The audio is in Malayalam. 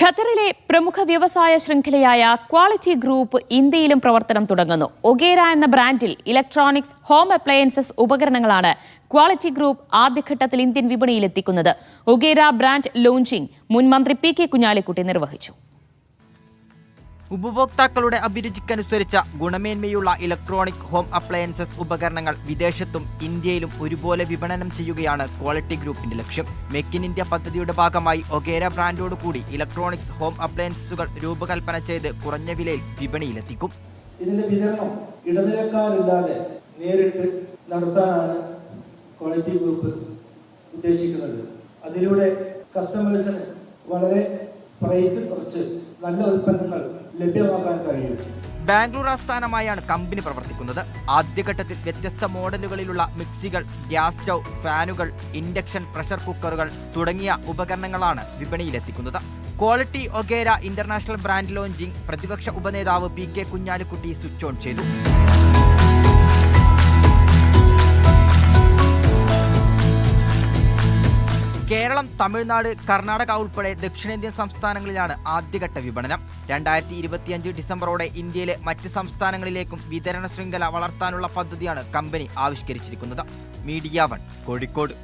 ഖത്തറിലെ പ്രമുഖ വ്യവസായ ശൃംഖലയായ ക്വാളിറ്റി ഗ്രൂപ്പ് ഇന്ത്യയിലും പ്രവർത്തനം തുടങ്ങുന്നു. ഒഗേര എന്ന ബ്രാൻഡിൽ ഇലക്ട്രോണിക്സ്, ഹോം അപ്ലയൻസസ് ഉപകരണങ്ങളാണ് ക്വാളിറ്റി ഗ്രൂപ്പ് ആദ്യഘട്ടത്തിൽ ഇന്ത്യൻ വിപണിയിലെത്തിക്കുന്നത്. ഒഗേര ബ്രാൻഡ് ലോഞ്ചിംഗ് മുൻ മന്ത്രി പി.കെ. കുഞ്ഞാലിക്കുട്ടി നിർവഹിച്ചു. ഉപഭോക്താക്കളുടെ അഭിരുചിക്കനുസരിച്ച ഗുണമേന്മയുള്ള ഇലക്ട്രോണിക് ഹോം അപ്ലയൻസസ് ഉപകരണങ്ങൾ വിദേശത്തും ഇന്ത്യയിലും ഒരുപോലെ വിപണനം ചെയ്യുകയാണ് ക്വാളിറ്റി ഗ്രൂപ്പിന്റെ ലക്ഷ്യം. മേക്ക് ഇൻ ഇന്ത്യ പദ്ധതിയുടെ ഭാഗമായി ഒഗേര ബ്രാൻഡോടുകൂടി ഇലക്ട്രോണിക്സ് ഹോം അപ്ലയൻസസുകൾ രൂപകൽപ്പന ചെയ്ത് കുറഞ്ഞ വിലയിൽ വിപണിയിലെത്തിക്കും. ഇതിന്റെ വിതരണം ഇടനിലക്കാരില്ലാതെ നേരിട്ട് നടത്താനാണ് ക്വാളിറ്റി ഗ്രൂപ്പ് ഉദ്ദേശിക്കുന്നത്. അതിലൂടെ കസ്റ്റമേഴ്സിന് വളരെ പ്രൈസ് കുറച്ച് നല്ല ഉൽപ്പന്നങ്ങൾ ലഭ്യമാക്കാൻ കഴിയും. ബാംഗ്ലൂർ ആസ്ഥാനമായാണ് കമ്പനി പ്രവർത്തിക്കുന്നത്. ആദ്യഘട്ടത്തിൽ വ്യത്യസ്ത മോഡലുകളിലുള്ള മിക്സികൾ, ഗ്യാസ് സ്റ്റൗ, ഫാനുകൾ, ഇൻഡക്ഷൻ പ്രഷർ കുക്കറുകൾ തുടങ്ങിയ ഉപകരണങ്ങളാണ് വിപണിയിലെത്തിക്കുന്നത്. ക്വാളിറ്റി ഒഗേര ഇന്റർനാഷണൽ ബ്രാൻഡ് ലോഞ്ചിംഗ് പ്രതിപക്ഷ ഉപനേതാവ് പി.കെ. കുഞ്ഞാലിക്കുട്ടി സ്വിച്ച് ഓൺ ചെയ്തു. കേരളം, തമിഴ്നാട്, കർണാടക ഉൾപ്പെടെ ദക്ഷിണേന്ത്യൻ സംസ്ഥാനങ്ങളിലാണ് ആദ്യഘട്ട വിപണനം. 2025 ഡിസംബറോടെ ഇന്ത്യയിലെ മറ്റ് സംസ്ഥാനങ്ങളിലേക്കും വിതരണ ശൃംഖല വളർത്താനുള്ള പദ്ധതിയാണ് കമ്പനി ആവിഷ്കരിച്ചിരിക്കുന്നത്. മീഡിയ 1 കോഴിക്കോട്.